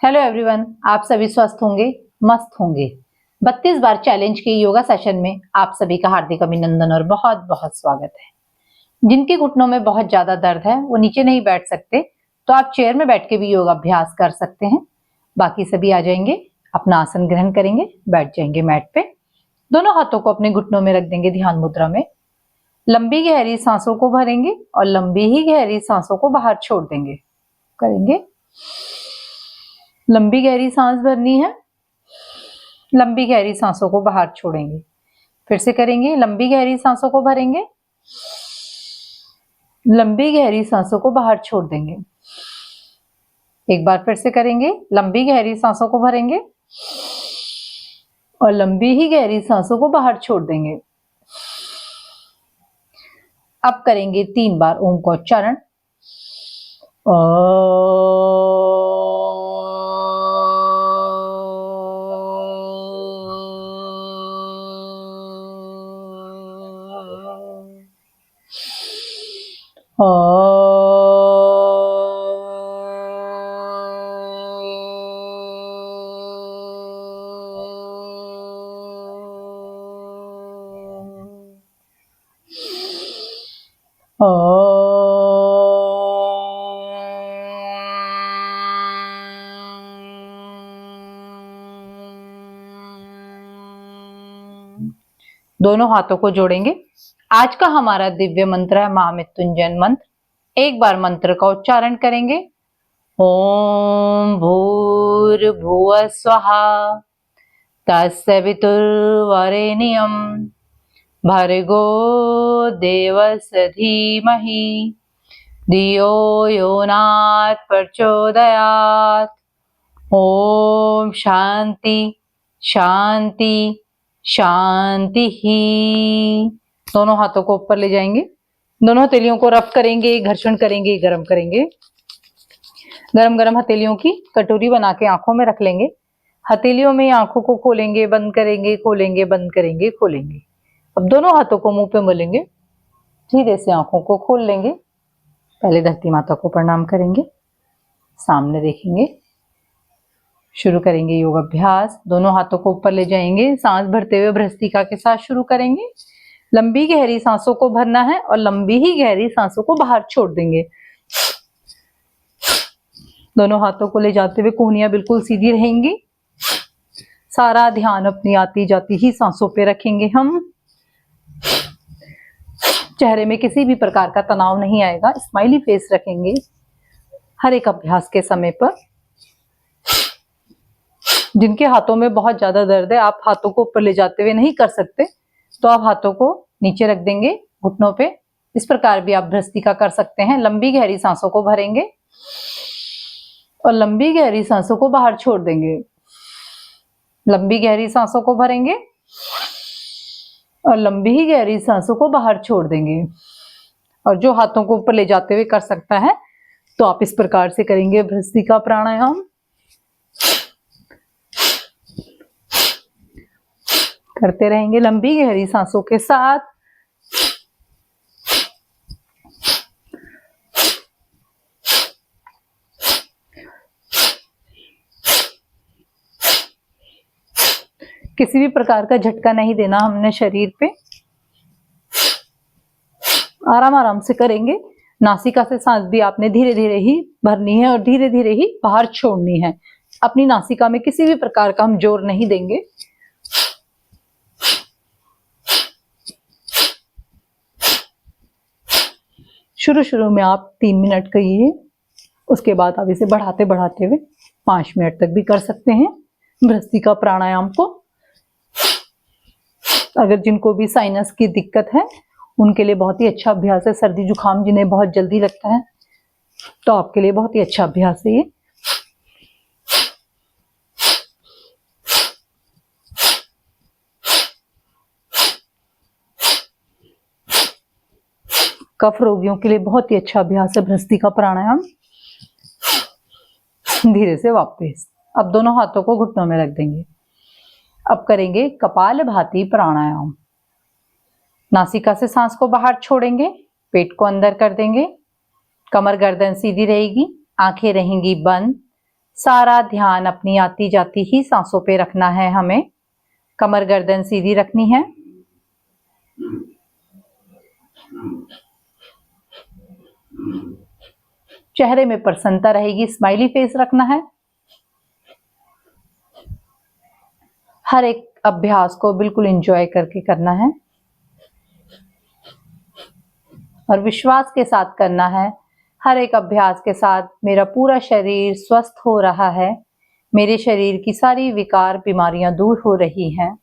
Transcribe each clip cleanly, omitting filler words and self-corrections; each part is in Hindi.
हेलो एवरीवन, आप सभी स्वस्थ होंगे, मस्त होंगे। 32 बार चैलेंज के योगा सेशन में आप सभी का हार्दिक अभिनंदन और बहुत बहुत स्वागत है। जिनके घुटनों में बहुत ज्यादा दर्द है वो नीचे नहीं बैठ सकते तो आप चेयर में बैठ के भी योगा अभ्यास कर सकते हैं। बाकी सभी आ जाएंगे, अपना आसन ग्रहण करेंगे, बैठ जाएंगे मैट पे। दोनों हाथों को अपने घुटनों में रख देंगे ध्यान मुद्रा में। लंबी गहरी सांसों को भरेंगे और लंबी ही गहरी सांसों को बाहर छोड़ देंगे। करेंगे, लंबी गहरी सांस भरनी है, लंबी गहरी सांसों को बाहर छोड़ेंगे। फिर से करेंगे, लंबी गहरी सांसों को भरेंगे, लंबी गहरी सांसों को बाहर छोड़ देंगे। एक बार फिर से करेंगे, लंबी गहरी सांसों को भरेंगे और लंबी ही गहरी सांसों को बाहर छोड़ देंगे। अब करेंगे 3 बार ओम का उच्चारण। दोनों हाथों को जोड़ेंगे। आज का हमारा दिव्य मंत्र है महामृत्युंजय मंत्र। एक बार मंत्र का उच्चारण करेंगे। ओम भूर्भुवः स्वहा तत्सवितुर्वरेण्यं भर्गो देवस्य धीमहि धियो यो नः प्रचोदयात्। ओम शांति शांति शांति ही। दोनों हाथों को ऊपर ले जाएंगे, दोनों हथेलियों को रफ करेंगे, घर्षण करेंगे, गरम करेंगे। गरम गरम हथेलियों की कटोरी बना के आंखों में रख लेंगे। हथेलियों में आंखों को खोलेंगे, बंद करेंगे, खोलेंगे, बंद करेंगे, खोलेंगे। अब दोनों हाथों को मुंह पे मलेंगे, धीरे से आंखों को खोल लेंगे। पहले धरती माता को प्रणाम करेंगे, सामने देखेंगे। शुरू करेंगे योग अभ्यास। दोनों हाथों को ऊपर ले जाएंगे, सांस भरते हुए भ्रस्तिका के साथ शुरू करेंगे। लंबी गहरी सांसों को भरना है और लंबी ही गहरी सांसों को बाहर छोड़ देंगे। दोनों हाथों को ले जाते हुए कोहनियां बिल्कुल सीधी रहेंगी। सारा ध्यान अपनी आती जाती ही सांसों पे रखेंगे हम। चेहरे में किसी भी प्रकार का तनाव नहीं आएगा, स्माइली फेस रखेंगे हर एक अभ्यास के समय पर। जिनके हाथों में बहुत ज्यादा दर्द है, आप हाथों को ऊपर ले जाते हुए नहीं कर सकते तो आप हाथों को नीचे रख देंगे घुटनों पे। इस प्रकार भी आप भ्रस्तिका कर सकते हैं। लंबी गहरी सांसों को भरेंगे और लंबी गहरी सांसों को बाहर छोड़ देंगे। लंबी गहरी सांसों को भरेंगे और लंबी ही गहरी सांसों को बाहर छोड़ देंगे। और जो हाथों को ऊपर ले जाते हुए कर सकता है तो आप इस प्रकार से करेंगे भ्रस्तिका प्राणायाम। करते रहेंगे लंबी गहरी सांसों के साथ। किसी भी प्रकार का झटका नहीं देना हमने शरीर पे। आराम आराम से करेंगे। नासिका से सांस भी आपने धीरे धीरे ही भरनी है और धीरे धीरे ही बाहर छोड़नी है। अपनी नासिका में किसी भी प्रकार का हम जोर नहीं देंगे। शुरू में आप 3 मिनट करिए, उसके बाद आप इसे बढ़ाते बढ़ाते हुए 5 मिनट तक भी कर सकते हैं भ्रस्तिका प्राणायाम को। अगर जिनको भी साइनस की दिक्कत है उनके लिए बहुत ही अच्छा अभ्यास है। सर्दी जुकाम जिन्हें बहुत जल्दी लगता है तो आपके लिए बहुत ही अच्छा अभ्यास है ये। कफ रोगियों के लिए बहुत ही अच्छा अभ्यास है भ्रस्तिका प्राणायाम। धीरे से वापस। अब दोनों हाथों को घुटनों में रख देंगे। अब करेंगे कपालभाति प्राणायाम। नासिका से सांस को बाहर छोड़ेंगे, पेट को अंदर कर देंगे, कमर गर्दन सीधी रहेगी, आंखें रहेंगी बंद, सारा ध्यान अपनी आती जाती ही सांसों पे रखना है हमें। कमर गर्दन सीधी रखनी है। चेहरे में प्रसन्नता रहेगी, स्माइली फेस रखना है। हर एक अभ्यास को बिल्कुल एंजॉय करके करना है और विश्वास के साथ करना है। हर एक अभ्यास के साथ मेरा पूरा शरीर स्वस्थ हो रहा है, मेरे शरीर की सारी विकार बीमारियां दूर हो रही हैं।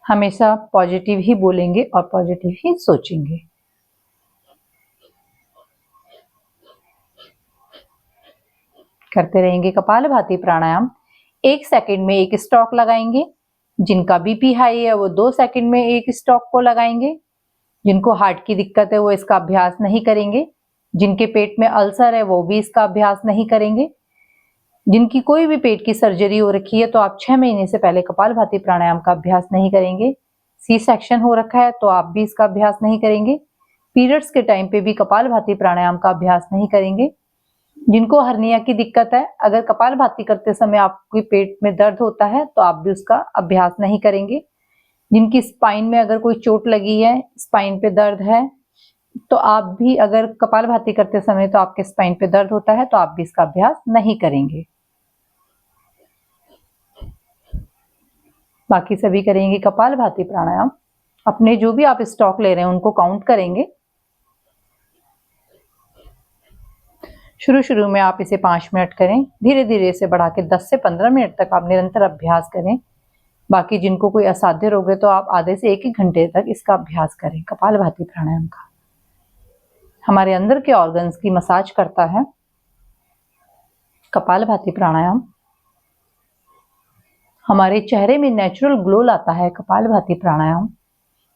हमेशा पॉजिटिव ही बोलेंगे और पॉजिटिव ही सोचेंगे। करते रहेंगे कपालभाति प्राणायाम। 1 सेकंड में एक स्टॉक लगाएंगे। जिनका बीपी हाई है वो 2 सेकंड में एक स्टॉक को लगाएंगे। जिनको हार्ट की दिक्कत है वो इसका अभ्यास नहीं करेंगे। जिनके पेट में अल्सर है वो भी इसका अभ्यास नहीं करेंगे। जिनकी कोई भी पेट की सर्जरी हो रखी है तो आप 6 महीने से पहले कपालभाति प्राणायाम का अभ्यास नहीं करेंगे। सी सेक्शन हो रखा है तो आप भी इसका अभ्यास नहीं करेंगे। पीरियड्स के टाइम पे भी कपालभाति प्राणायाम का अभ्यास नहीं करेंगे। जिनको हर्निया की दिक्कत है, अगर कपालभाति करते समय आपके पेट में दर्द होता है तो आप भी उसका अभ्यास नहीं करेंगे। जिनकी स्पाइन में अगर कोई चोट लगी है, स्पाइन पे दर्द है, तो आप भी अगर कपालभाति करते समय तो आपके स्पाइन पे दर्द होता है तो आप भी इसका अभ्यास नहीं करेंगे। बाकी सभी करेंगे कपालभाति प्राणायाम। अपने जो भी आप स्टॉक ले रहे हैं उनको काउंट करेंगे। शुरू में आप इसे 5 मिनट करें, धीरे धीरे इसे बढ़ा के 10 से 15 मिनट तक आप निरंतर अभ्यास करें। बाकी जिनको कोई असाध्य रोग है तो आप आधे से 1 घंटे तक इसका अभ्यास करें कपालभाति प्राणायाम का। हमारे अंदर के ऑर्गन्स की मसाज करता है कपालभाति प्राणायाम। हमारे चेहरे में नेचुरल ग्लो लाता है कपालभाति प्राणायाम।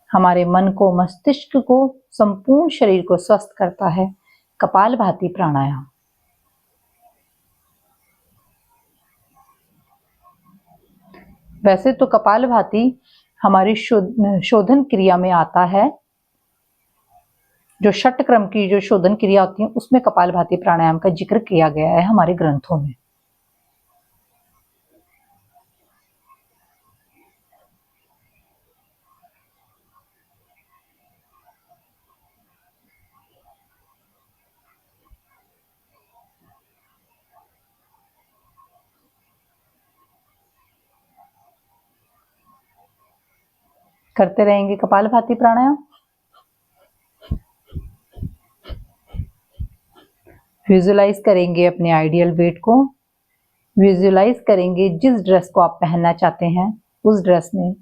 हमारे मन को, मस्तिष्क को, संपूर्ण शरीर को स्वस्थ करता है कपालभाति प्राणायाम। वैसे तो कपालभाति हमारी शोधन क्रिया में आता है। जो षटक्रम की जो शोधन क्रिया होती है उसमें कपालभाति प्राणायाम का जिक्र किया गया है हमारे ग्रंथों में। करते रहेंगे कपालभाति प्राणायाम। विजुलाइज करेंगे अपने आइडियल वेट को। विजुलाइज करेंगे जिस ड्रेस को आप पहनना चाहते हैं उस ड्रेस में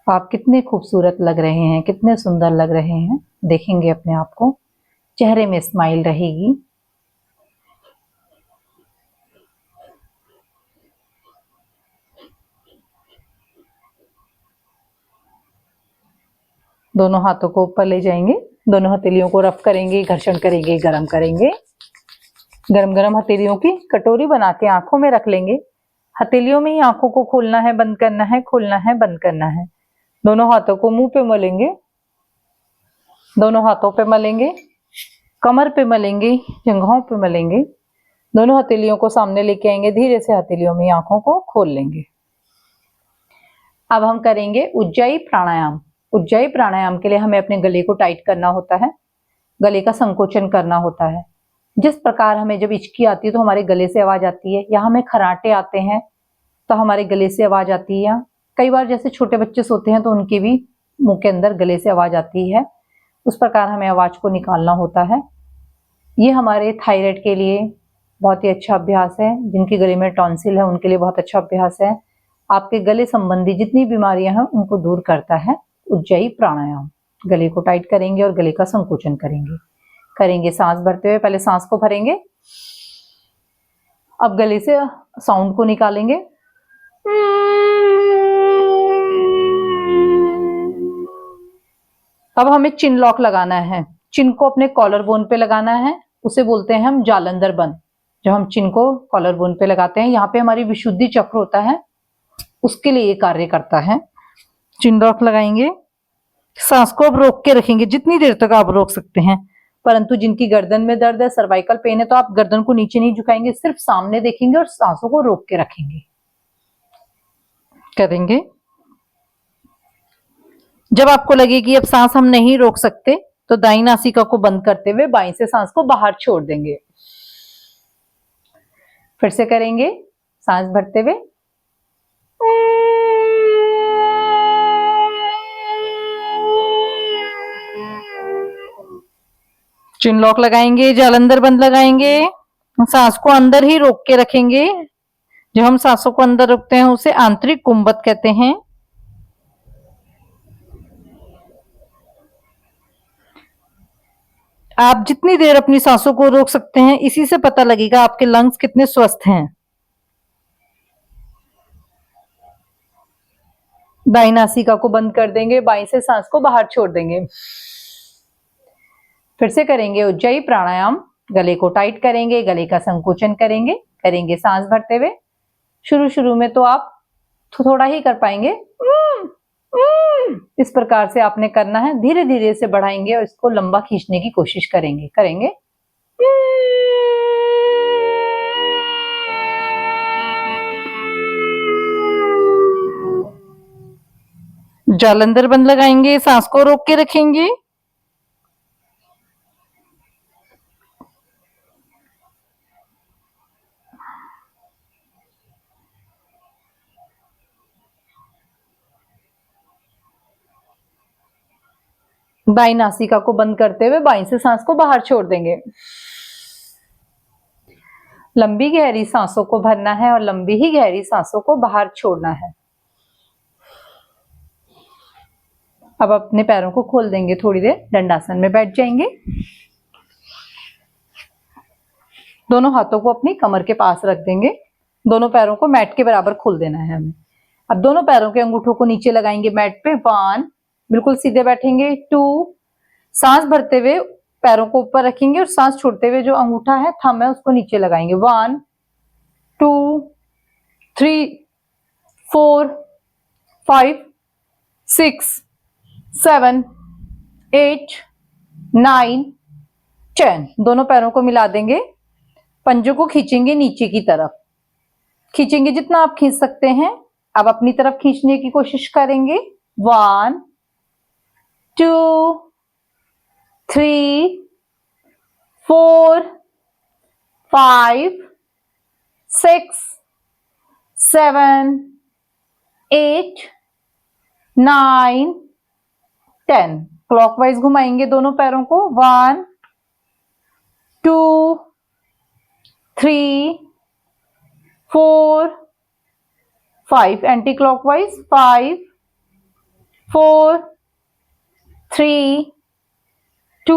आप कितने खूबसूरत लग रहे हैं, कितने सुंदर लग रहे हैं। देखेंगे अपने आप को, चेहरे में स्माइल रहेगी। दोनों हाथों को ऊपर ले जाएंगे, दोनों हथेलियों को रफ करेंगे, घर्षण करेंगे, गरम करेंगे। गरम गरम हथेलियों की कटोरी बना के आंखों में रख लेंगे। हथेलियों में ही आंखों को खोलना है, बंद करना है, खोलना है, बंद करना है। दोनों हाथों को मुंह पे मलेंगे, दोनों हाथों पे मलेंगे, कमर पे मलेंगे, जंघों पे मलेंगे। दोनों हथेलियों को सामने लेके आएंगे, धीरे से हथेलियों में आंखों को खोल लेंगे। अब हम करेंगे उज्जाई प्राणायाम। उज्जाई प्राणायाम के लिए हमें अपने गले को टाइट करना होता है, गले का संकोचन करना होता है। जिस प्रकार हमें जब हिचकी आती है तो हमारे गले से आवाज आती है, या हमें खराटे आते हैं तो हमारे गले से आवाज आती है, या कई बार जैसे छोटे बच्चे सोते हैं तो उनके भी मुंह के अंदर गले से आवाज आती है। उस प्रकार हमें आवाज को निकालना होता है। ये हमारे थायराइड के लिए बहुत ही अच्छा अभ्यास है। जिनके गले में टॉन्सिल है उनके लिए बहुत अच्छा अभ्यास है। आपके गले संबंधी जितनी बीमारियां हैं उनको दूर करता है उज्जाई प्राणायाम। गले को टाइट करेंगे और गले का संकोचन करेंगे सांस भरते हुए। पहले सांस को भरेंगे, अब गले से साउंड को निकालेंगे। अब हमें चिन लॉक लगाना है। चिन को अपने कॉलर बोन पे लगाना है, उसे बोलते हैं हम जालंधर बंद। जब हम चिन को कॉलर बोन पे लगाते हैं, यहाँ पे हमारी विशुद्धि चक्र होता है, उसके लिए ये कार्य करता है। चिन लॉक लगाएंगे, सांस को अब रोक के रखेंगे जितनी देर तक आप रोक सकते हैं। परंतु जिनकी गर्दन में दर्द है, सर्वाइकल पेन है, तो आप गर्दन को नीचे नहीं झुकाएंगे, सिर्फ सामने देखेंगे और सांसों को रोक के रखेंगे। करेंगे। जब आपको लगे कि अब सांस हम नहीं रोक सकते तो दाईं नासिका को बंद करते हुए बाईं से सांस को बाहर छोड़ देंगे। फिर से करेंगे, सांस भरते हुए चिन लॉक लगाएंगे, जालंधर बंद लगाएंगे, सांस को अंदर ही रोक के रखेंगे। जब हम सांसों को अंदर रोकते हैं उसे आंतरिक कुंभत कहते हैं। आप जितनी देर अपनी सांसों को रोक सकते हैं, इसी से पता लगेगा आपके लंग्स कितने स्वस्थ हैं। दाईं नासिका को बंद कर देंगे, बाईं से सांस को बाहर छोड़ देंगे। फिर से करेंगे उज्जाई प्राणायाम। गले को टाइट करेंगे, गले का संकोचन करेंगे। करेंगे सांस भरते हुए। शुरू में तो आप थोड़ा ही कर पाएंगे, इस प्रकार से आपने करना है। धीरे धीरे से बढ़ाएंगे और इसको लंबा खींचने की कोशिश करेंगे। करेंगे जालंधर बंद लगाएंगे, सांस को रोक के रखेंगे। दाईं नासिका को बंद करते हुए बाईं से सांस को बाहर छोड़ देंगे। लंबी गहरी सांसों को भरना है और लंबी ही गहरी सांसों को बाहर छोड़ना है। अब अपने पैरों को खोल देंगे, थोड़ी देर दंडासन में बैठ जाएंगे। दोनों हाथों को अपनी कमर के पास रख देंगे। दोनों पैरों को मैट के बराबर खोल देना है हमें। अब दोनों पैरों के अंगूठों को नीचे लगाएंगे मैट पे। 1, बिल्कुल सीधे बैठेंगे। 2, सांस भरते हुए पैरों को ऊपर रखेंगे और सांस छोड़ते हुए जो अंगूठा है, थंब है, उसको नीचे लगाएंगे। 1, 2, 3, 4, 5, 6, 7, 8, 9, 10। दोनों पैरों को मिला देंगे। पंजों को खींचेंगे नीचे की तरफ। खींचेंगे जितना आप खींच सकते हैं। अब अपनी तरफ खींचने की कोशिश करेंगे। 1, 2, 3, 4, 5, 6, 7, 8, 9, 10। क्लॉकवाइज घुमाएंगे दोनों पैरों को। 1, 2, 3, 4, 5। Anti clockwise. 5, 4, 3, 2,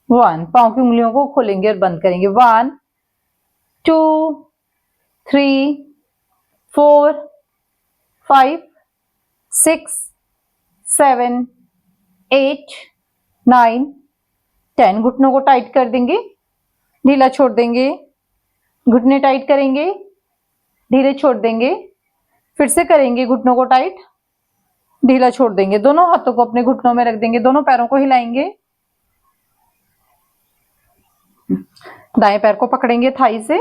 1। पांव की उंगलियों को खोलेंगे और बंद करेंगे। 1, 2, 3, 4, 5, 6, 7, 8, 9, 10। घुटनों को टाइट कर देंगे, ढीला छोड़ देंगे। घुटने टाइट करेंगे, ढीले छोड़ देंगे। फिर से करेंगे घुटनों को टाइट, ढीला छोड़ देंगे। दोनों हाथों को अपने घुटनों में रख देंगे। दोनों पैरों को हिलाएंगे। दाएं पैर को पकड़ेंगे थाई से,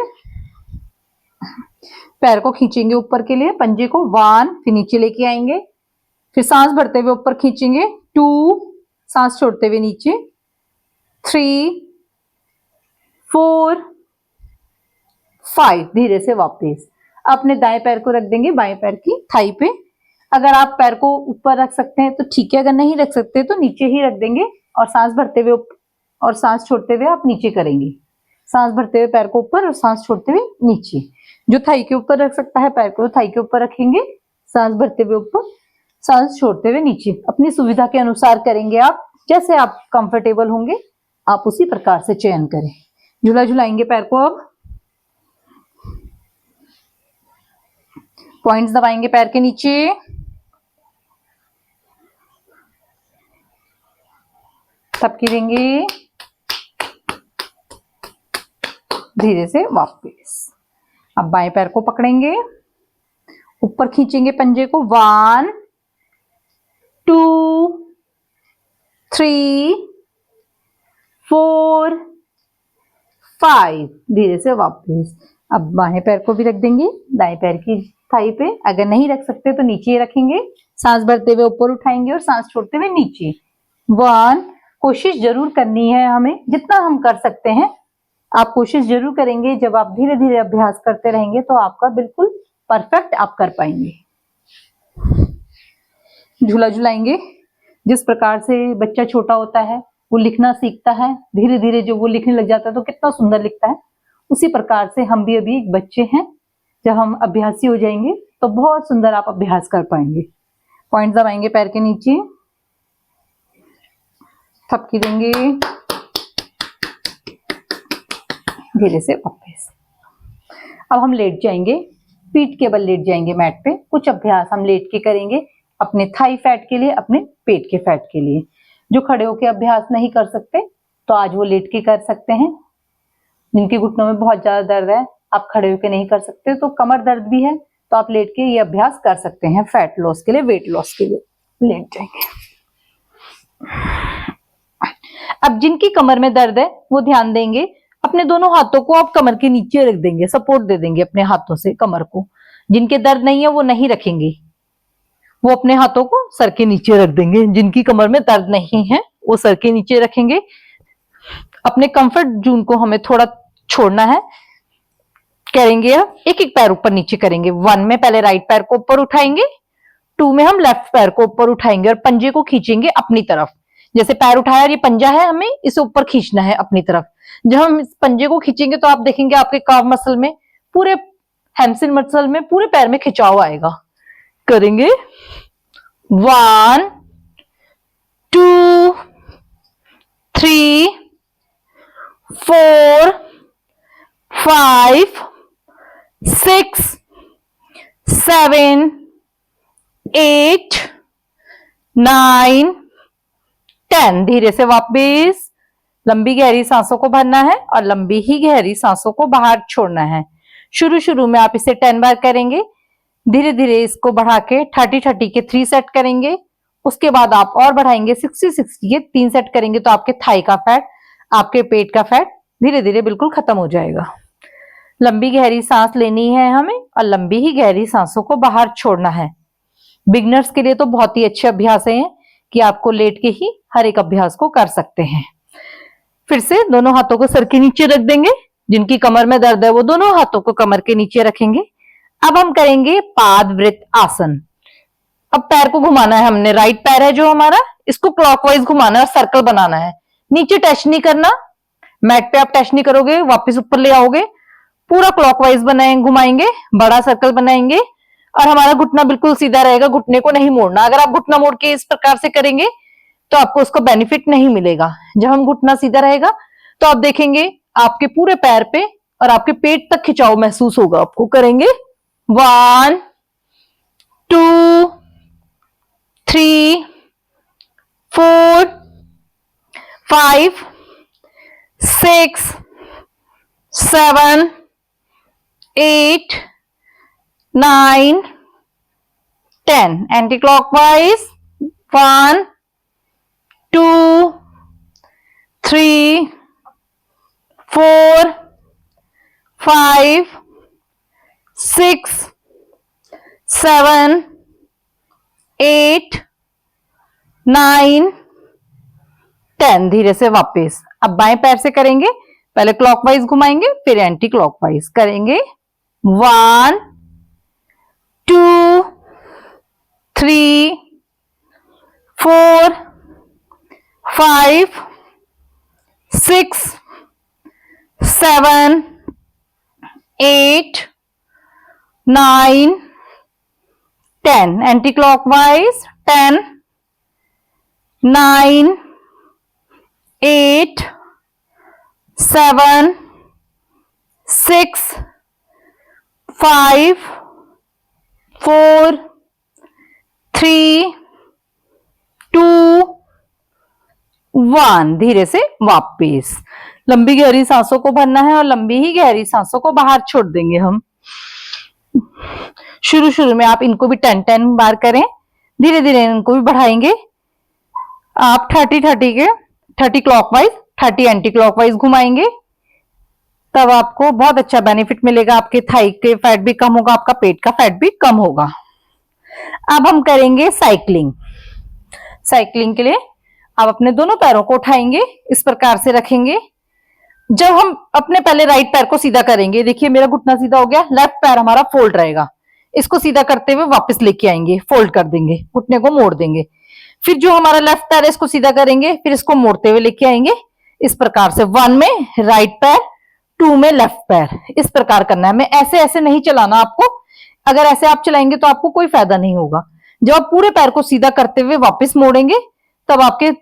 पैर को खींचेंगे ऊपर के लिए, पंजे को। 1, फिर नीचे लेके आएंगे। फिर सांस भरते हुए ऊपर खींचेंगे। 2, सांस छोड़ते हुए नीचे। 3, 4, 5, धीरे से वापस। अपने दाएं पैर को रख देंगे बाएं पैर की थाई पे। अगर आप पैर को ऊपर रख सकते हैं तो ठीक है, अगर नहीं रख सकते तो नीचे ही रख देंगे और सांस भरते हुए और सांस छोड़ते हुए आप नीचे करेंगे। सांस भरते हुए पैर को ऊपर और सांस छोड़ते हुए नीचे। जो थाई के ऊपर रख सकता है पैर को थाई के ऊपर रखेंगे। सांस भरते हुए ऊपर, सांस छोड़ते हुए नीचे। अपनी सुविधा के अनुसार करेंगे आप, जैसे आप कंफर्टेबल होंगे आप उसी प्रकार से चयन करें। झूला झुलाएंगे पैर को। अब पॉइंट्स दबाएंगे पैर के नीचे। थपकी देंगे, धीरे से वापस। अब बाएं पैर को पकड़ेंगे, ऊपर खींचेंगे पंजे को। 1, 2, 3, 4 5। धीरे से वापस। अब बाएं पैर को भी रख देंगे दाएं पैर की थाई पे। अगर नहीं रख सकते तो नीचे रखेंगे। सांस भरते हुए ऊपर उठाएंगे और सांस छोड़ते हुए नीचे। 1। कोशिश जरूर करनी है हमें, जितना हम कर सकते हैं आप कोशिश जरूर करेंगे। जब आप धीरे धीरे अभ्यास करते रहेंगे तो आपका बिल्कुल परफेक्ट आप कर पाएंगे। झूला झुलाएंगे। जिस प्रकार से बच्चा छोटा होता है वो लिखना सीखता है, धीरे धीरे जो वो लिखने लग जाता है तो कितना सुंदर लिखता है, उसी प्रकार से हम भी अभी एक बच्चे हैं। जब हम अभ्यासी हो जाएंगे तो बहुत सुंदर आप अभ्यास कर पाएंगे। पॉइंट दबाएंगे पैर के नीचे, थपकी देंगे, धीरे से वापस। अब हम लेट जाएंगे, पीठ के बल लेट जाएंगे मैट पे। कुछ अभ्यास हम लेट के करेंगे अपने थाई फैट के लिए, अपने पेट के फैट के लिए। जो खड़े होके अभ्यास नहीं कर सकते तो आज वो लेट के कर सकते हैं। जिनके घुटनों में बहुत ज्यादा दर्द है, आप खड़े होके नहीं कर सकते, तो कमर दर्द भी है तो आप लेट के ये अभ्यास कर सकते हैं फैट लॉस के लिए, वेट लॉस के लिए। लेट जाएंगे। अब जिनकी कमर में दर्द है वो ध्यान देंगे, अपने दोनों हाथों को आप कमर के नीचे रख देंगे, सपोर्ट दे देंगे अपने हाथों से कमर को। जिनके दर्द नहीं है वो नहीं रखेंगे, वो अपने हाथों को सर के नीचे रख देंगे। जिनकी कमर में दर्द नहीं है वो सर के नीचे रखेंगे। अपने कंफर्ट जोन को हमें थोड़ा छोड़ना है। करेंगे अब एक एक पैर ऊपर नीचे करेंगे। 1 में पहले राइट पैर को ऊपर उठाएंगे, 2 में हम लेफ्ट पैर को ऊपर उठाएंगे और पंजे को खींचेंगे अपनी तरफ। जैसे पैर उठाया, ये पंजा है, हमें इसे ऊपर खींचना है अपनी तरफ। जब हम इस पंजे को खींचेंगे तो आप देखेंगे आपके काफ मसल में, पूरे हैमस्ट्रिंग मसल में, पूरे पैर में खिंचाव आएगा। करेंगे 1 2 3 4 5 6 7 8 9 10। धीरे से वापस। लंबी गहरी सांसों को भरना है और लंबी ही गहरी सांसों को बाहर छोड़ना है। शुरू में आप इसे 10 बार करेंगे। धीरे धीरे इसको बढ़ा के 30-30 के 3 सेट करेंगे। उसके बाद आप और बढ़ाएंगे 60-60 के 3 सेट करेंगे तो आपके थाई का फैट, आपके पेट का फैट धीरे धीरे बिल्कुल खत्म हो जाएगा। लंबी गहरी सांस लेनी है हमें और लंबी ही गहरी सांसों को बाहर छोड़ना है। बिगनर्स के लिए तो बहुत ही अच्छे अभ्यास हैं कि आपको लेट के ही हर एक अभ्यास को कर सकते हैं। फिर से दोनों हाथों को सर के नीचे रख देंगे। जिनकी कमर में दर्द है वो दोनों हाथों को कमर के नीचे रखेंगे। अब हम करेंगे पादवृत्त आसन। अब पैर को घुमाना है हमने, राइट पैर है जो हमारा, इसको क्लॉकवाइज घुमाना है और सर्कल बनाना है। नीचे टच नहीं करना, मैट पे आप टच नहीं करोगे, वापस ऊपर ले आओगे। पूरा क्लॉकवाइज घुमाएंगे, बड़ा सर्कल बनाएंगे और हमारा घुटना बिल्कुल सीधा रहेगा, घुटने को नहीं मोड़ना। अगर आप घुटना मोड़ के इस प्रकार से करेंगे तो आपको उसका बेनिफिट नहीं मिलेगा। जब हम घुटना सीधा रहेगा तो आप देखेंगे आपके पूरे पैर पे और आपके पेट तक खिंचाव महसूस होगा आपको। करेंगे 1 2 3 4 5 6 7 8 9 10। Anti clockwise 1 2 3 4 5 6 7 8 9 10। धीरे से वापस। अब बाएं पैर से करेंगे, पहले क्लॉकवाइज घुमाएंगे फिर एंटी क्लॉकवाइज। करेंगे 1 2 3 4 5 6 7 8 9 10। Anti clockwise 10 9 8 7 6 5 4 3 2 1। धीरे से वापस। लंबी गहरी सांसों को भरना है और लंबी ही गहरी सांसों को बाहर छोड़ देंगे हम। शुरू में आप इनको भी 10-10 बार करें, धीरे धीरे इनको भी बढ़ाएंगे। आप 30-30 के 30 क्लॉकवाइज 30 एंटी क्लॉकवाइज घुमाएंगे, तब आपको बहुत अच्छा बेनिफिट मिलेगा। आपके थाई के फैट भी कम होगा, आपका पेट का फैट भी कम होगा। अब हम करेंगे साइक्लिंग। साइक्लिंग के लिए आप अपने दोनों पैरों को उठाएंगे, इस प्रकार से रखेंगे। जब हम अपने पहले राइट पैर को सीधा करेंगे, देखिए मेरा घुटना सीधा हो गया, लेफ्ट पैर हमारा फोल्ड रहेगा। इसको सीधा करते हुए वापस लेके आएंगे, फोल्ड कर देंगे, घुटने को मोड़ देंगे। फिर जो हमारा लेफ्ट पैर है इसको सीधा करेंगे, फिर इसको मोड़ते हुए लेके आएंगे। इस प्रकार से 1 में राइट पैर, 2 में लेफ्ट पैर, इस प्रकार करना है। मैं ऐसे ऐसे नहीं चलाना आपको, अगर ऐसे आप चलाएंगे तो आपको कोई फायदा नहीं होगा। जब आप पूरे पैर को सीधा करते हुए वापस मोड़ेंगे, तब आपके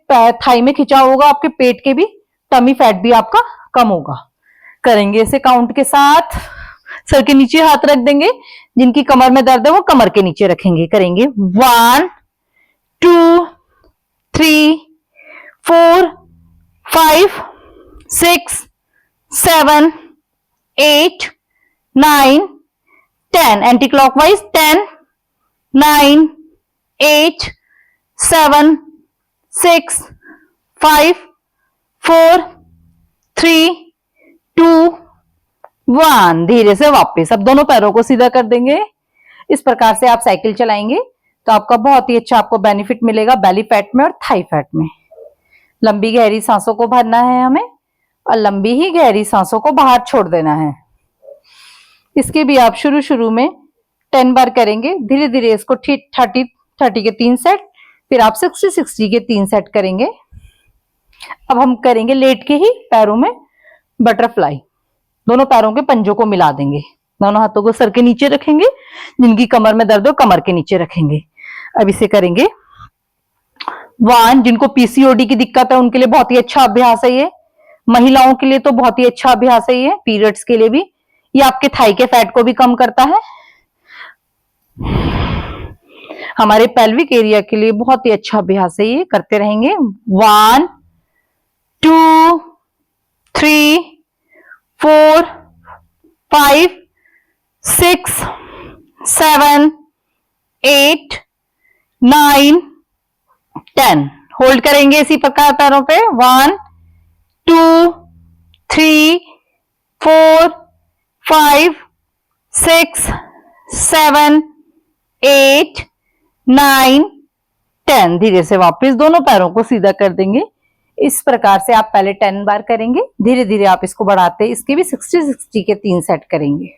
थाई में खिंचाव होगा, आपके पेट के भी, टमी फैट भी आपका कम होगा। करेंगे इसे काउंट के साथ। सर के नीचे हाथ रख देंगे, जिनकी कमर में दर्द है वो कमर के नीचे रखेंगे। करेंगे 1 2 3 4 5 6 7 8 9 10 एंटी क्लॉकवाइज 10 9 8 7 6 5 4 3 2 1। धीरे से वापस अब दोनों पैरों को सीधा कर देंगे। इस प्रकार से आप साइकिल चलाएंगे तो आपका बहुत ही अच्छा आपको बेनिफिट मिलेगा बेली फैट में और थाई फैट में। लंबी गहरी सांसों को भरना है हमें और लंबी ही गहरी सांसों को बाहर छोड़ देना है। इसके भी आप शुरू में 10 बार करेंगे, धीरे धीरे इसको 30 के 3 सेट, फिर आप 60 के 3 सेट करेंगे। अब हम करेंगे लेट के ही पैरों में बटरफ्लाई। दोनों पैरों के पंजों को मिला देंगे, दोनों हाथों को सर के नीचे रखेंगे, जिनकी कमर में दर्द हो कमर के नीचे रखेंगे। अब इसे करेंगे 1। जिनको पीसीओडी की दिक्कत है उनके लिए बहुत ही अच्छा अभ्यास है ये। महिलाओं के लिए तो बहुत ही अच्छा अभ्यास है ये, पीरियड्स के लिए भी। ये आपके थाई के फैट को भी कम करता है, हमारे पेल्विक एरिया के लिए बहुत ही अच्छा अभ्यास है ये। करते रहेंगे 1 2 3 4 5 6 7 8 9 10। होल्ड करेंगे इसी प्रकार पैरों पे 1 2 3 4 5 6 7 8 9 10। धीरे से वापस दोनों पैरों को सीधा कर देंगे। इस प्रकार से आप पहले 10 बार करेंगे, धीरे धीरे आप इसको बढ़ाते, इसके भी 60 के 3 सेट करेंगे।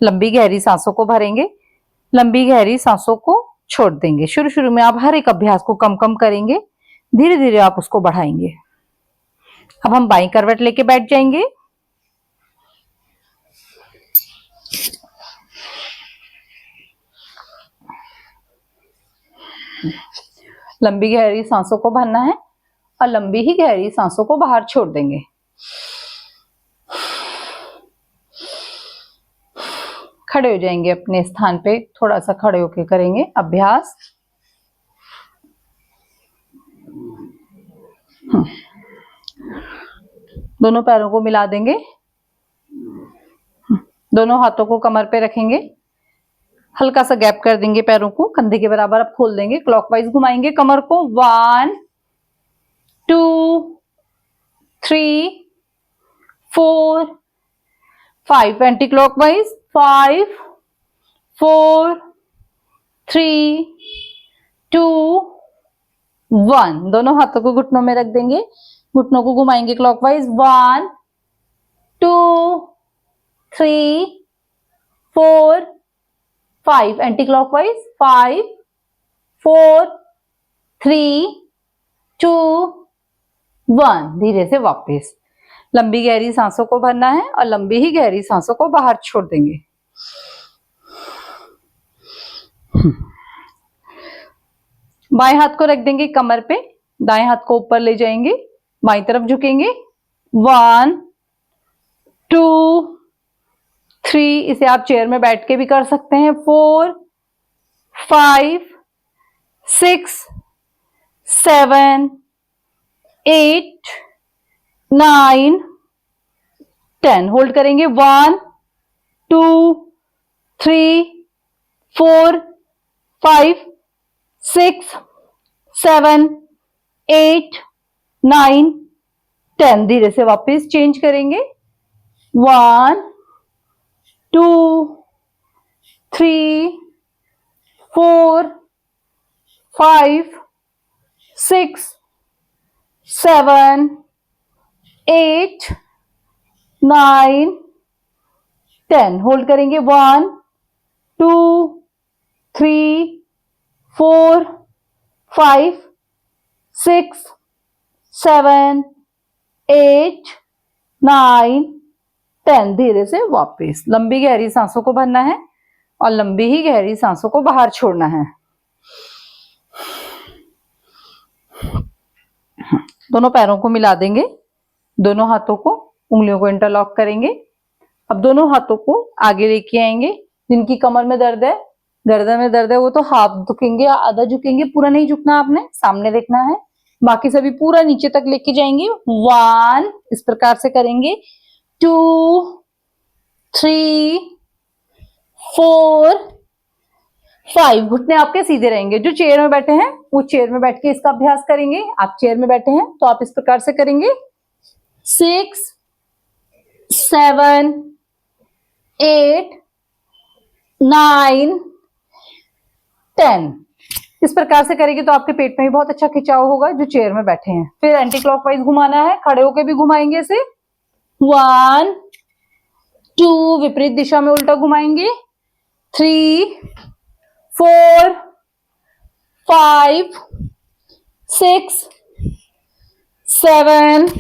लंबी गहरी सांसों को भरेंगे, लंबी गहरी सांसों को छोड़ देंगे। शुरू में आप हर एक अभ्यास को कम कम करेंगे, धीरे धीरे आप उसको बढ़ाएंगे। अब हम बाईं करवट लेके बैठ जाएंगे। लंबी गहरी सांसों को भरना है और लंबी ही गहरी सांसों को बाहर छोड़ देंगे। खड़े हो जाएंगे अपने स्थान पे, थोड़ा सा खड़े होके करेंगे अभ्यास। दोनों पैरों को मिला देंगे, दोनों हाथों को कमर पे रखेंगे, हल्का सा गैप कर देंगे पैरों को, कंधे के बराबर आप खोल देंगे, क्लॉकवाइज घुमाएंगे कमर को 1 2 3 4 5 एंटी क्लॉकवाइज 5 4 3 2 1। दोनों हाथों को घुटनों में रख देंगे, घुटनों को घुमाएंगे क्लॉकवाइज 1 2 3 4 5 एंटी क्लॉकवाइज 5 4 3 2 1। धीरे से वापस लंबी गहरी सांसों को भरना है और लंबी ही गहरी सांसों को बाहर छोड़ देंगे। बाएं हाथ को रख देंगे कमर पे, दाएं हाथ को ऊपर ले जाएंगे, बाईं तरफ झुकेंगे 1 2 3। इसे आप चेयर में बैठ के भी कर सकते हैं 4 5 6 7 8 9 10। होल्ड करेंगे 1 2 3 4 5 6 7 8 9 10। धीरे से वापस चेंज करेंगे। 1 2 3 4 5 6 7 8 9 10। होल्ड करेंगे। 1 2 3 4 5 6 7 8 9 10। धीरे से वापस लंबी गहरी सांसों को भरना है और लंबी ही गहरी सांसों को बाहर छोड़ना है। दोनों पैरों को मिला देंगे, दोनों हाथों को, उंगलियों को इंटरलॉक करेंगे। अब दोनों हाथों को आगे लेके आएंगे। जिनकी कमर में दर्द है, गर्दन में दर्द है, वो तो हाफ झुकेंगे या आधा झुकेंगे, पूरा नहीं झुकना, आपने सामने देखना है। बाकी सभी पूरा नीचे तक लेके जाएंगे। 1 इस प्रकार से करेंगे। 2 3 4 5। घुटने आपके सीधे रहेंगे। जो चेयर में बैठे हैं वो चेयर में बैठ के इसका अभ्यास करेंगे। आप चेयर में बैठे हैं तो आप इस प्रकार से करेंगे। 6 7 8 9 10। इस प्रकार से करेंगे तो आपके पेट में भी बहुत अच्छा खिंचाव होगा जो चेयर में बैठे हैं। फिर एंटी क्लॉकवाइज घुमाना है, खड़े होकर भी घुमाएंगे इसे। 1 2 विपरीत दिशा में उल्टा घुमाएंगे। 3 4 5 6 7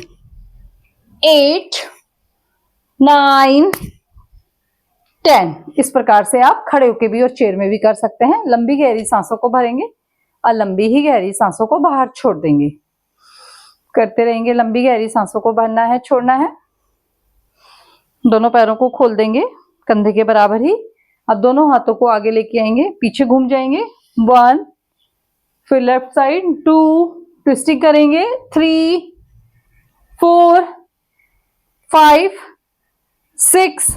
8 9 10। इस प्रकार से आप खड़े होकर भी और चेयर में भी कर सकते हैं। लंबी गहरी सांसों को भरेंगे और लंबी ही गहरी सांसों को बाहर छोड़ देंगे। करते रहेंगे। लंबी गहरी सांसों को भरना है, छोड़ना है। दोनों पैरों को खोल देंगे कंधे के बराबर ही। अब दोनों हाथों को आगे लेके आएंगे, पीछे घूम जाएंगे। 1 फिर लेफ्ट साइड 2 ट्विस्टिंग करेंगे। 3 4 5 6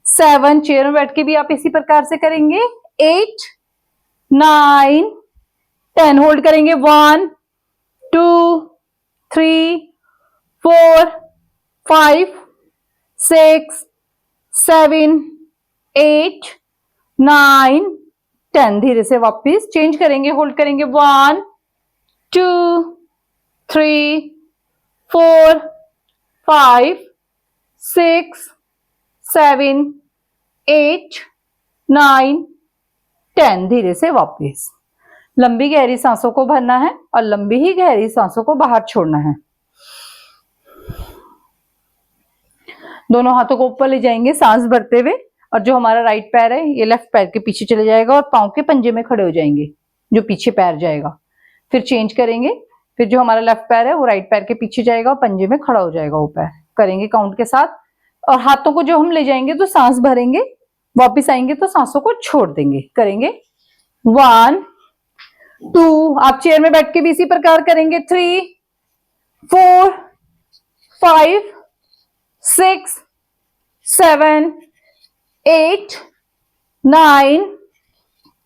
7। चेयर में बैठ के भी आप इसी प्रकार से करेंगे। 8 9 10। होल्ड करेंगे। 1 2 3 4 5 6 7 8 9 10। धीरे से वापस चेंज करेंगे। होल्ड करेंगे। 1 2 3 4 5 6 7 8 9 10। धीरे से वापस लंबी गहरी सांसों को भरना है और लंबी ही गहरी सांसों को बाहर छोड़ना है। दोनों हाथों को ऊपर ले जाएंगे सांस भरते हुए, और जो हमारा राइट पैर है ये लेफ्ट पैर के पीछे चले जाएगा और पांव के पंजे में खड़े हो जाएंगे, जो पीछे पैर जाएगा। फिर चेंज करेंगे। फिर जो हमारा लेफ्ट पैर है वो राइट पैर के पीछे जाएगा और पंजे में खड़ा हो जाएगा वो पैर। करेंगे काउंट के साथ। और हाथों को जो हम ले जाएंगे तो सांस भरेंगे, वापिस आएंगे तो सांसों को छोड़ देंगे। करेंगे। 1 2। आप चेयर में बैठ के भी इसी प्रकार करेंगे। 3 4 5 6 7 8 9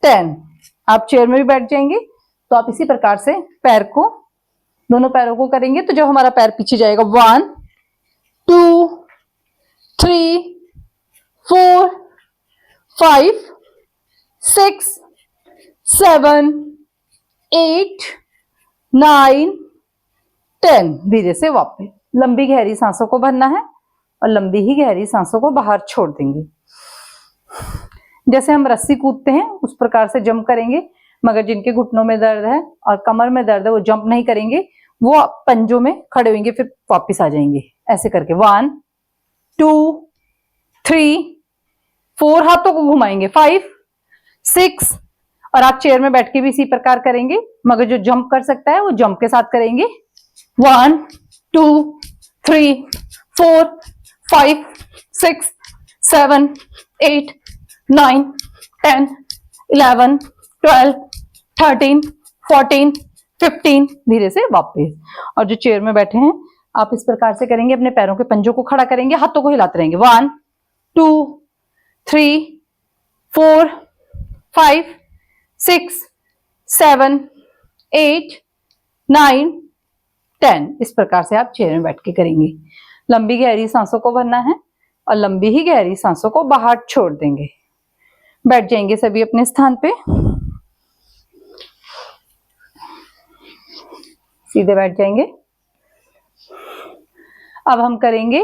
10। आप चेयर में भी बैठ जाएंगे तो आप इसी प्रकार से पैर को, दोनों पैरों को करेंगे तो जो हमारा पैर पीछे जाएगा। 1 2 3 4 5 6 7 8 9 10। धीरे से वापस लंबी गहरी सांसों को भरना है और लंबी ही गहरी सांसों को बाहर छोड़ देंगे। जैसे हम रस्सी कूदते हैं उस प्रकार से जंप करेंगे, मगर जिनके घुटनों में दर्द है और कमर में दर्द है वो जंप नहीं करेंगे, वो पंजों में खड़े होंगे, फिर वापस आ जाएंगे ऐसे करके। 1 2 3 4। हाथों को घुमाएंगे। 5 6। और आप चेयर में बैठ के भी इसी प्रकार करेंगे, मगर जो जंप कर सकता है वो जंप के साथ करेंगे। 1 2 3 4 5 6 7 8 9 10 11 12 13 14 15। धीरे से वापस। और जो चेयर में बैठे हैं आप इस प्रकार से करेंगे, अपने पैरों के पंजों को खड़ा करेंगे, हाथों को हिलाते रहेंगे। 1 2 3 4 5 6 7 8 9 10। इस प्रकार से आप चेयर में बैठ के करेंगे। लंबी गहरी सांसों को भरना है और लंबी ही गहरी सांसों को बाहर छोड़ देंगे। बैठ जाएंगे सभी अपने स्थान पे, सीधे बैठ जाएंगे। अब हम करेंगे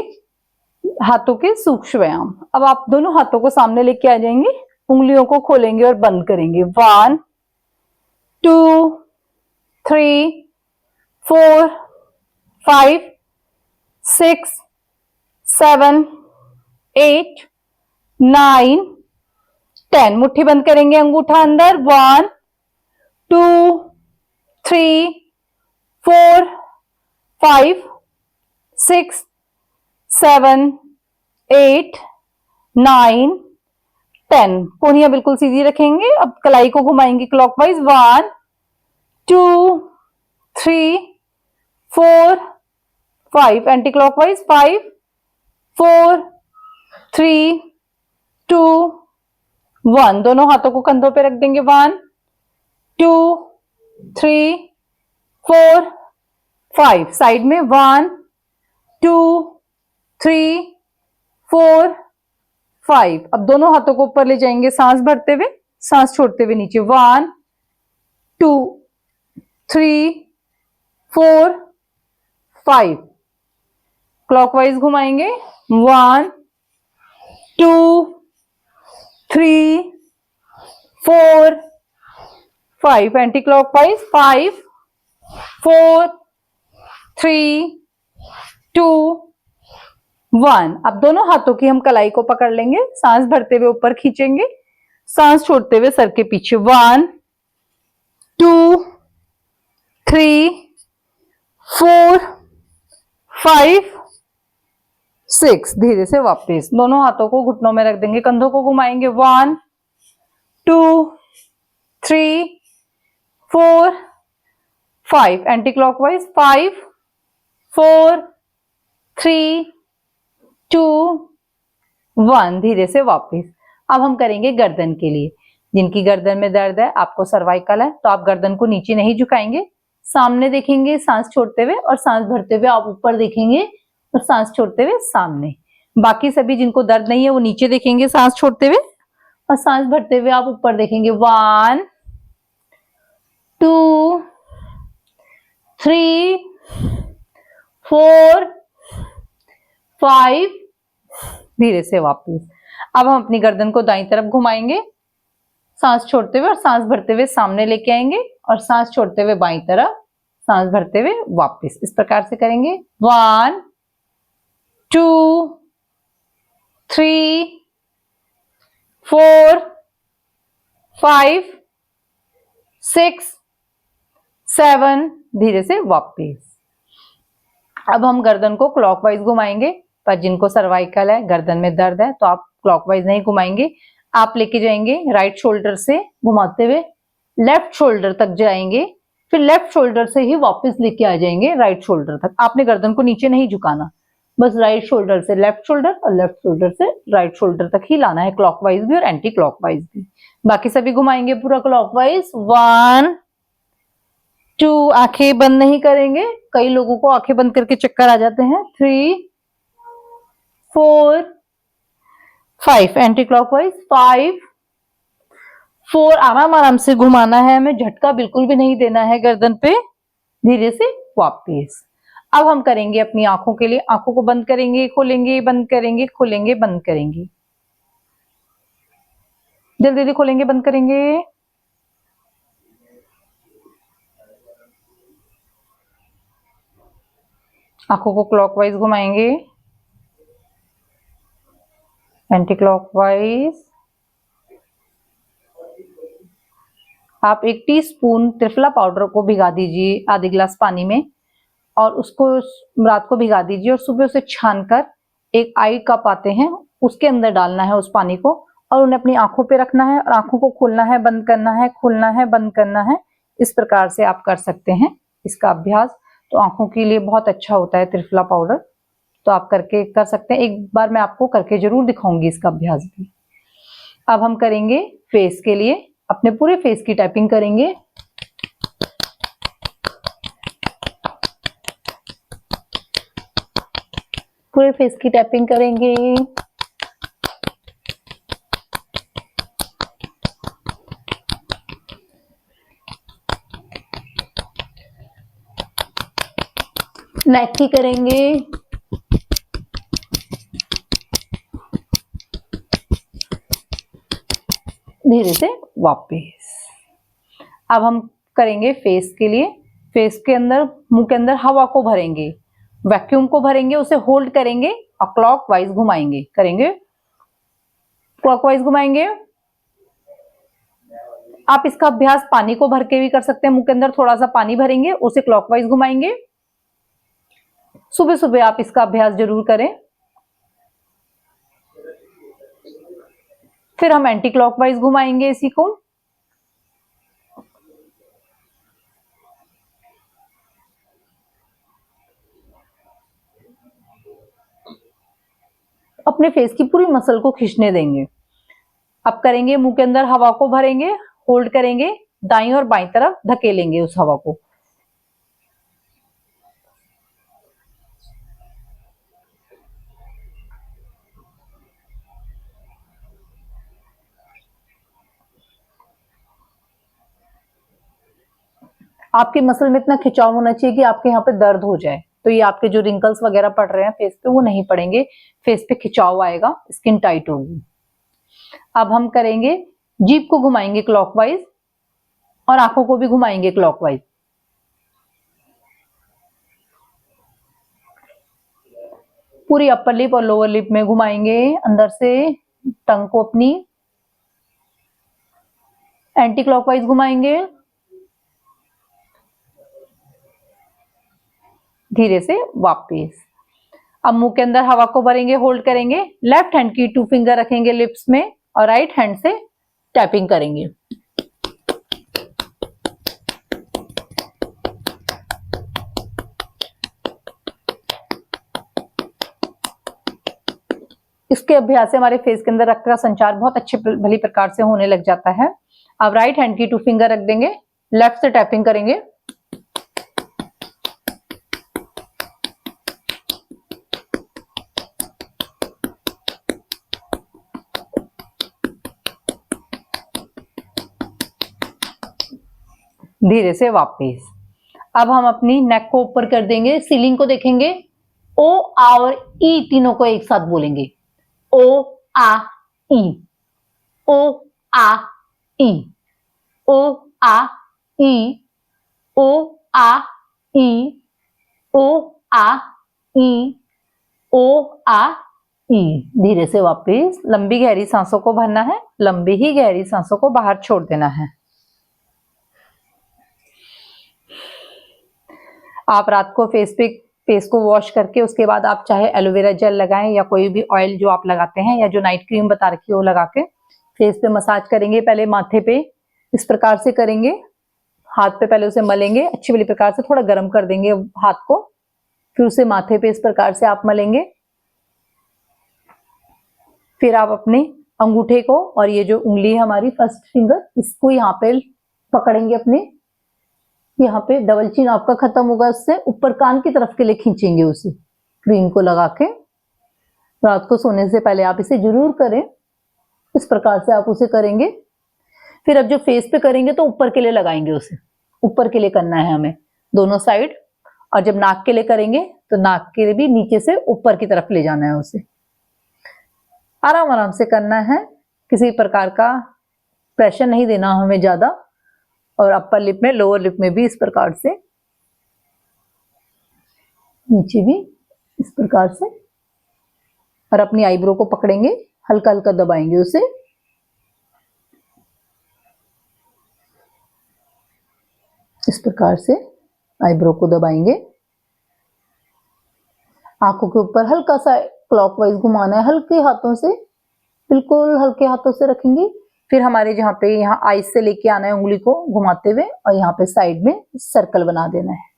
हाथों के सूक्ष्म व्यायाम। अब आप दोनों हाथों को सामने लेके आ जाएंगे, उंगलियों को खोलेंगे और बंद करेंगे। 1 2 3 4 5 6 7 8 9 10। मुट्ठी बंद करेंगे, अंगूठा अंदर। 1 2 3 4 5 6 7 8 9 10। कोहनियां बिल्कुल सीधी रखेंगे। अब कलाई को घुमाएंगे क्लॉकवाइज। 1 2 3 4 5। Anti clockwise. 5 4 3 2 1। दोनों हाथों को कंधों पे रख देंगे। 1 2 3 4 5। साइड में 1 2 3 4 5। अब दोनों हाथों को ऊपर ले जाएंगे, सांस भरते हुए, सांस छोड़ते हुए नीचे। 1 2 3 4 5। क्लॉकवाइज घुमाएंगे। 1 2 3 4 5। Anti clockwise. 5 4 3 2 1। अब दोनों हाथों की हम कलाई को पकड़ लेंगे, सांस भरते हुए ऊपर खींचेंगे, सांस छोड़ते हुए सर के पीछे। 1 2 3 4 5 6। धीरे से वापस दोनों हाथों को घुटनों में रख देंगे, कंधों को घुमाएंगे। 1 2 3 4 5। Anti clockwise. 5 4 3 2 1। धीरे से वापस। अब हम करेंगे गर्दन के लिए। जिनकी गर्दन में दर्द है, आपको सर्वाइकल है, तो आप गर्दन को नीचे नहीं झुकाएंगे, सामने देखेंगे सांस छोड़ते हुए, और सांस भरते हुए आप ऊपर देखेंगे और सांस छोड़ते हुए सामने। बाकी सभी जिनको दर्द नहीं है वो नीचे देखेंगे सांस छोड़ते हुए, और सांस भरते हुए आप ऊपर देखेंगे। 1 2 3 4 5। धीरे से वापस। अब हम अपनी गर्दन को दाईं तरफ घुमाएंगे, सांस छोड़ते हुए और सांस भरते हुए सामने लेके आएंगे, और सांस छोड़ते हुए बाईं तरफ, सांस भरते हुए वापस। इस प्रकार से करेंगे। 1 2 3 4 5 6 7। धीरे से वापस। अब हम गर्दन को क्लॉकवाइज घुमाएंगे, पर जिनको सर्वाइकल है, गर्दन में दर्द है, तो आप क्लॉकवाइज नहीं घुमाएंगे, आप लेके जाएंगे राइट शोल्डर से घुमाते हुए लेफ्ट शोल्डर तक जाएंगे, फिर लेफ्ट शोल्डर से ही वापस लेके आ जाएंगे राइट शोल्डर तक। आपने गर्दन को नीचे नहीं झुकाना, बस राइट शोल्डर से लेफ्ट शोल्डर और लेफ्ट शोल्डर से राइट शोल्डर तक ही लाना है, क्लॉकवाइज भी और एंटी क्लॉकवाइज भी। बाकी सभी घुमाएंगे पूरा क्लॉकवाइज। 1 2। आंखें बंद नहीं करेंगे, कई लोगों को आंखें बंद करके चक्कर आ जाते हैं। 3 4 5। Anti clockwise. 5 4। आराम आराम से घुमाना है हमें, झटका बिल्कुल भी नहीं देना है गर्दन पे। धीरे से वापस। अब हम करेंगे अपनी आंखों के लिए। आंखों को बंद करेंगे, खोलेंगे, बंद करेंगे, खोलेंगे, बंद करेंगे। जल्दी जल्दी खोलेंगे, बंद करेंगे। आंखों को क्लॉकवाइज घुमाएंगे, एंटी क्लॉकवाइज। आप 1 टीस्पून त्रिफला पाउडर को भिगा दीजिए आधे गिलास पानी में, और उसको रात को भिगा दीजिए, और सुबह उसे छानकर एक आई कप आते हैं उसके अंदर डालना है उस पानी को, और उन्हें अपनी आंखों पे रखना है, और आंखों को खोलना है, बंद करना है, खोलना है, बंद करना है। इस प्रकार से आप कर सकते हैं इसका अभ्यास। तो आंखों के लिए बहुत अच्छा होता है त्रिफला पाउडर, तो आप करके कर सकते हैं। एक बार मैं आपको करके जरूर दिखाऊंगी इसका अभ्यास भी। अब हम करेंगे फेस के लिए। अपने पूरे फेस की टैपिंग करेंगे। पूरे फेस की टैपिंग करेंगे। नेक की करेंगे। धीरे से वापस। अब हम करेंगे फेस के लिए। फेस के अंदर, मुंह के अंदर हवा को भरेंगे, वैक्यूम को भरेंगे, उसे होल्ड करेंगे और क्लॉकवाइज घुमाएंगे। करेंगे, क्लॉकवाइज घुमाएंगे। आप इसका अभ्यास पानी को भर के भी कर सकते हैं। मुंह के अंदर थोड़ा सा पानी भरेंगे, उसे क्लॉकवाइज घुमाएंगे। सुबह सुबह आप इसका अभ्यास जरूर करें। फिर हम एंटी क्लॉकवाइज घुमाएंगे इसी को। अपने फेस की पूरी मसल को खींचने देंगे। अब करेंगे, मुंह के अंदर हवा को भरेंगे, होल्ड करेंगे, दाईं और बाईं तरफ धकेलेंगे उस हवा को। आपकी मसल में इतना खिंचाव होना चाहिए कि आपके यहाँ पे दर्द हो जाए, तो ये आपके जो रिंकल्स वगैरह पड़ रहे हैं फेस पे वो नहीं पड़ेंगे। फेस पे खिंचाव आएगा, स्किन टाइट होगी। अब हम करेंगे, जीभ को घुमाएंगे क्लॉकवाइज और आंखों को भी घुमाएंगे क्लॉकवाइज। पूरी अपर लिप और लोअर लिप में घुमाएंगे अंदर से, टंग को अपनी एंटी क्लॉकवाइज घुमाएंगे। धीरे से वापस। अब मुंह के अंदर हवा को भरेंगे, होल्ड करेंगे, लेफ्ट हैंड की 2 फिंगर रखेंगे लिप्स में और राइट हैंड से टैपिंग करेंगे। इसके अभ्यास से हमारे फेस के अंदर रक्त का संचार बहुत अच्छे भली प्रकार से होने लग जाता है। अब राइट हैंड की 2 फिंगर रख देंगे, लेफ्ट से टैपिंग करेंगे। धीरे से वापस। अब हम अपनी नेक को ऊपर कर देंगे, सीलिंग को देखेंगे। ओ, आ और ई तीनों को एक साथ बोलेंगे। ओ आ ई, ओ आ ई, ओ आ ई, ओ आ ई, ओ आ ई, ओ आ ई। धीरे से वापस। लंबी गहरी सांसों को भरना है, लंबी ही गहरी सांसों को बाहर छोड़ देना है। आप रात को फेस को वॉश करके उसके बाद आप चाहे एलोवेरा जेल लगाएं या कोई भी ऑयल जो आप लगाते हैं या जो नाइट क्रीम बता रखी है वो लगा के फेस पे मसाज करेंगे। पहले माथे पे इस प्रकार से करेंगे, हाथ पे पहले उसे मलेंगे, अच्छी वाली प्रकार से थोड़ा गर्म कर देंगे हाथ को, फिर उसे माथे पे इस प्रकार से आप मलेंगे। फिर आप अपने अंगूठे को और ये जो उंगली है हमारी फर्स्ट फिंगर, इसको यहाँ पे पकड़ेंगे, अपने यहाँ पे डबल चिन आपका खत्म होगा, उससे ऊपर कान की तरफ के लिए खींचेंगे उसे क्रीम को लगा के। रात को सोने से पहले आप इसे जरूर करें, इस प्रकार से आप उसे करेंगे। फिर अब जो फेस पे करेंगे तो ऊपर के लिए लगाएंगे, उसे ऊपर के लिए करना है हमें दोनों साइड। और जब नाक के लिए करेंगे तो नाक के लिए भी नीचे से ऊपर की तरफ ले जाना है उसे। आराम आराम से करना है, किसी प्रकार का प्रेशर नहीं देना हमें ज्यादा। और अपर लिप में, लोअर लिप में भी इस प्रकार से, नीचे भी इस प्रकार से। और अपनी आईब्रो को पकड़ेंगे, हल्का हल्का दबाएंगे उसे। इस प्रकार से आईब्रो को दबाएंगे। आंखों के ऊपर हल्का सा क्लॉकवाइज घुमाना है, हल्के हाथों से, बिल्कुल हल्के हाथों से रखेंगे। फिर हमारे जहाँ पे, यहाँ आईज से लेके आना है उंगली को घुमाते हुए और यहाँ पे साइड में सर्कल बना देना है।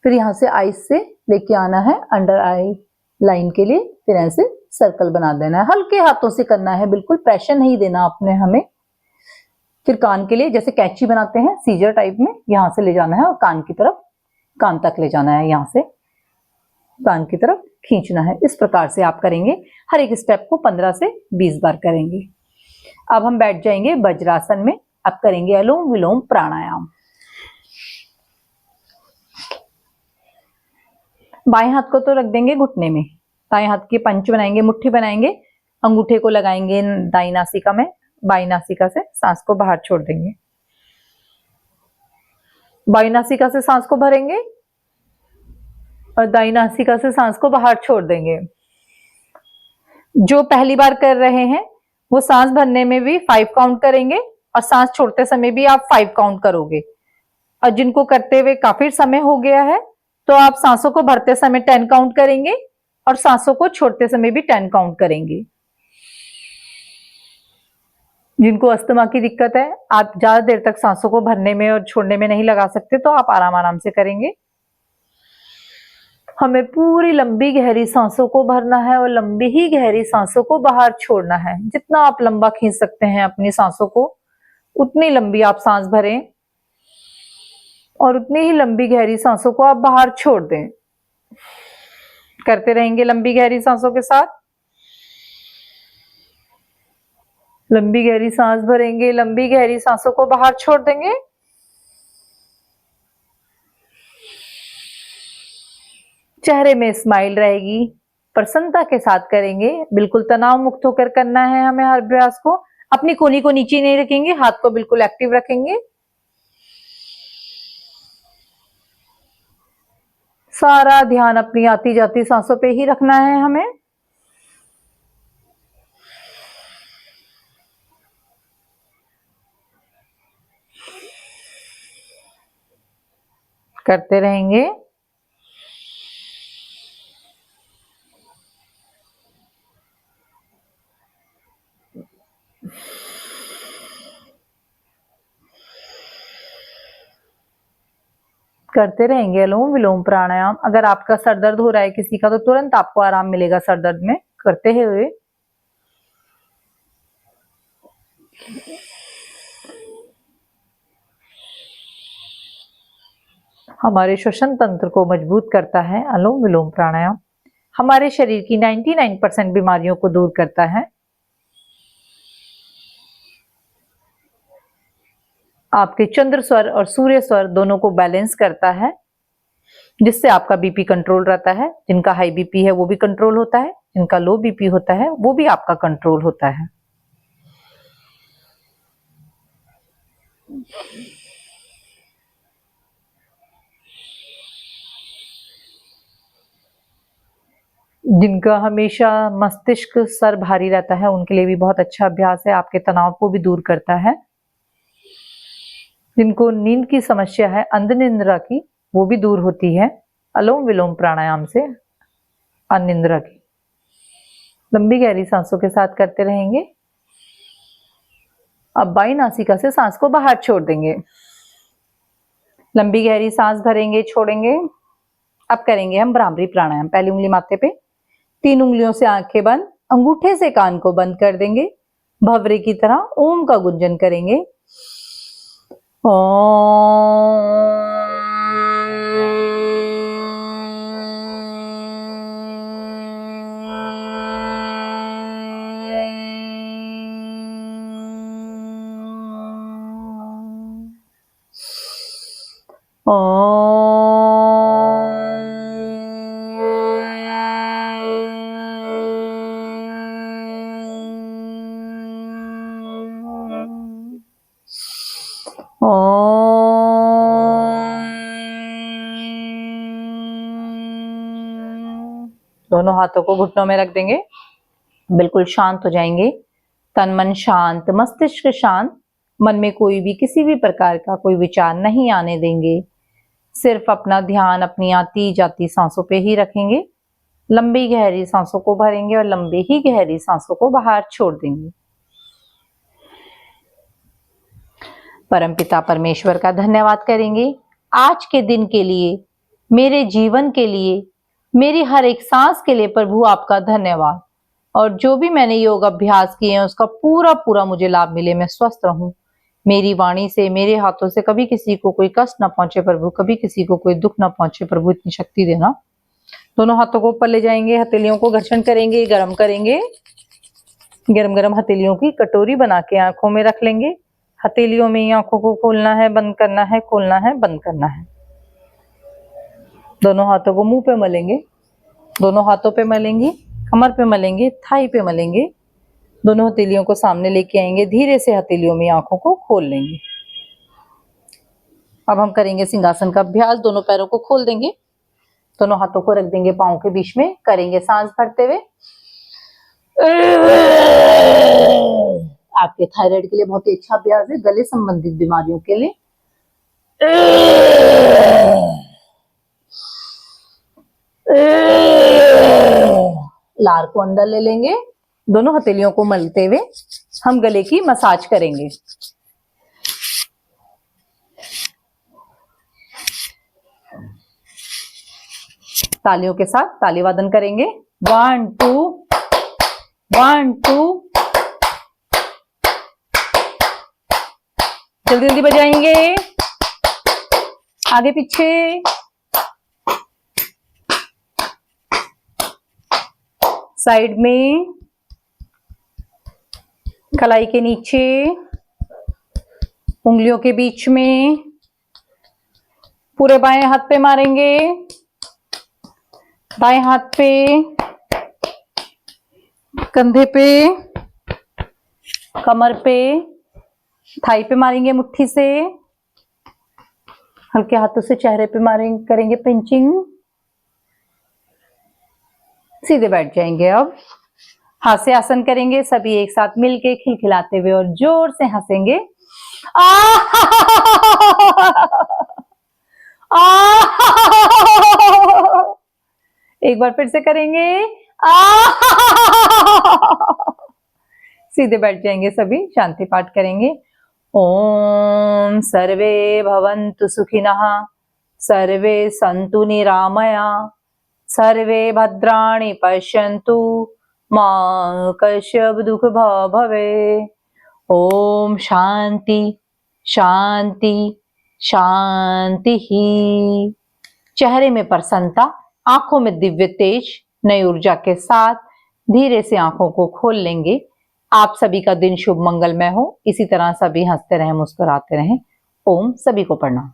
फिर यहाँ से आईज से लेके आना है अंडर आई लाइन के लिए, फिर ऐसे सर्कल बना देना है। हल्के हाथों से करना है, बिल्कुल प्रेशर नहीं देना अपने हमें। फिर कान के लिए जैसे कैंची बनाते हैं सीजर टाइप में, यहाँ से ले जाना है और कान की तरफ, कान तक ले जाना है, यहाँ से कान की तरफ खींचना है। इस प्रकार से आप करेंगे, हर एक स्टेप को 15 से 20 बार करेंगे। अब हम बैठ जाएंगे वज्रासन में। अब करेंगे अनुलोम विलोम प्राणायाम। बाएं हाथ को तो रख देंगे घुटने में, दाएं हाथ के पंच बनाएंगे, मुट्ठी बनाएंगे, अंगूठे को लगाएंगे दाईं नासिका में, बाईं नासिका से सांस को बाहर छोड़ देंगे। बाईं नासिका से सांस को भरेंगे और दाईं नासिका से सांस को बाहर छोड़ देंगे। जो पहली बार कर रहे हैं वो सांस भरने में भी 5 काउंट करेंगे और सांस छोड़ते समय भी आप 5 काउंट करोगे। और जिनको करते हुए काफी समय हो गया है तो आप सांसों को भरते समय 10 काउंट करेंगे और सांसों को छोड़ते समय भी 10 काउंट करेंगे। जिनको अस्थमा की दिक्कत है, आप ज्यादा देर तक सांसों को भरने में और छोड़ने में नहीं लगा सकते, तो आप आराम आराम से करेंगे। हमें पूरी लंबी गहरी सांसों को भरना है और लंबी ही गहरी सांसों को बाहर छोड़ना है। जितना आप लंबा खींच सकते हैं अपनी सांसों को, उतनी लंबी आप सांस भरें और उतनी ही लंबी गहरी सांसों को आप बाहर छोड़ दें। करते रहेंगे लंबी गहरी सांसों के साथ। लंबी गहरी सांस भरेंगे, लंबी गहरी सांसों को बाहर छोड़ देंगे। चेहरे में स्माइल रहेगी, प्रसन्नता के साथ करेंगे। बिल्कुल तनाव मुक्त होकर करना है हमें हर अभ्यास को। अपनी कोहनी को नीचे नहीं रखेंगे, हाथ को बिल्कुल एक्टिव रखेंगे। सारा ध्यान अपनी आती जाती सांसों पे ही रखना है हमें। करते रहेंगे। करते रहेंगे अनुलोम विलोम प्राणायाम। अगर आपका सर दर्द हो रहा है किसी का, तो तुरंत आपको आराम मिलेगा सर दर्द में करते हुए। हमारे श्वसन तंत्र को मजबूत करता है अनुलोम विलोम प्राणायाम। हमारे शरीर की 99% बीमारियों को दूर करता है। आपके चंद्र स्वर और सूर्य स्वर दोनों को बैलेंस करता है, जिससे आपका बीपी कंट्रोल रहता है। जिनका हाई बीपी है वो भी कंट्रोल होता है, जिनका लो बीपी होता है वो भी आपका कंट्रोल होता है। जिनका हमेशा मस्तिष्क सर भारी रहता है उनके लिए भी बहुत अच्छा अभ्यास है, आपके तनाव को भी दूर करता है। जिनको नींद की समस्या है, अंधनिद्रा की, वो भी दूर होती है अनुलोम विलोम प्राणायाम से। अनिद्रा की लंबी गहरी सांसों के साथ करते रहेंगे। अब बाईं नासिका से सांस को बाहर छोड़ देंगे। लंबी गहरी सांस भरेंगे, छोड़ेंगे। अब करेंगे हम भ्रामरी प्राणायाम। पहली उंगली माथे पे, 3 उंगलियों से आंखें बंद, अंगूठे से कान को बंद कर देंगे। भंवरे की तरह ओम का गुंजन करेंगे। दोनों हाथों को घुटनों में रख देंगे। बिल्कुल शांत हो जाएंगे। तन मन शांत, मस्तिष्क शांत। मन में कोई भी किसी भी प्रकार का कोई विचार नहीं आने देंगे। सिर्फ अपना ध्यान अपनी आती जाती सांसों पे ही रखेंगे। लंबी गहरी सांसों को भरेंगे और लंबी ही गहरी सांसों को बाहर छोड़ देंगे। परमपिता परमेश्वर का धन्यवाद करेंगे आज के दिन के लिए, मेरे जीवन के लिए, मेरी हर एक सांस के लिए। प्रभु आपका धन्यवाद। और जो भी मैंने योग अभ्यास किए हैं उसका पूरा पूरा मुझे लाभ मिले, मैं स्वस्थ रहूं। मेरी वाणी से, मेरे हाथों से कभी किसी को कोई कष्ट ना पहुंचे प्रभु, कभी किसी को कोई दुख ना पहुंचे प्रभु, इतनी शक्ति देना। दोनों हाथों को ऊपर ले जाएंगे, हथेलियों को घर्षण करेंगे, गर्म करेंगे। गरम गरम हथेलियों की कटोरी बना के आंखों में रख लेंगे। हथेलियों में ही आंखों को खोलना है, बंद करना है, खोलना है, बंद करना है। दोनों हाथों को मुंह पे मलेंगे, दोनों हाथों पे मलेंगे, कमर पे मलेंगे, थाई पे मलेंगे। दोनों हथेलियों को सामने लेके आएंगे, धीरे से हथेलियों में आंखों को खोल लेंगे। अब हम करेंगे सिंहासन का अभ्यास। दोनों पैरों को खोल देंगे, दोनों हाथों को रख देंगे पांव के बीच में, करेंगे सांस भरते हुए। आपके थायराइड के लिए बहुत ही अच्छा अभ्यास है, गले संबंधित बीमारियों के लिए। लार को अंदर ले लेंगे, दोनों हथेलियों को मलते हुए हम गले की मसाज करेंगे। तालियों के साथ ताली वादन करेंगे। 1 2 1 2। जल्दी जल्दी बजाएंगे, आगे पीछे। साइड में, कलाई के नीचे, उंगलियों के बीच में। पूरे बाएं हाथ पे मारेंगे, दाएं हाथ पे, कंधे पे, कमर पे, थाई पे मारेंगे मुट्ठी से। हल्के हाथों से चेहरे पे मारेंगे, करेंगे पिंचिंग। सीधे बैठ जाएंगे। अब हास्य आसन करेंगे, सभी एक साथ मिलके खिलखिलाते हुए और जोर से हंसेंगे। एक बार फिर से करेंगे। सीधे बैठ जाएंगे, सभी शांति पाठ करेंगे। ओम सर्वे भवन्तु सुखिनः, सर्वे सन्तु निरामया, सर्वे भद्राणि पश्यन्तु, मा कश्चित् दुःख भवेत्। ओम शांति शांति शांति ही। चेहरे में प्रसन्नता, आंखों में दिव्य तेज, नई ऊर्जा के साथ धीरे से आंखों को खोल लेंगे। आप सभी का दिन शुभ मंगलमय हो। इसी तरह सभी हंसते रहें, मुस्कुराते रहें। ओम। सभी को प्रणाम।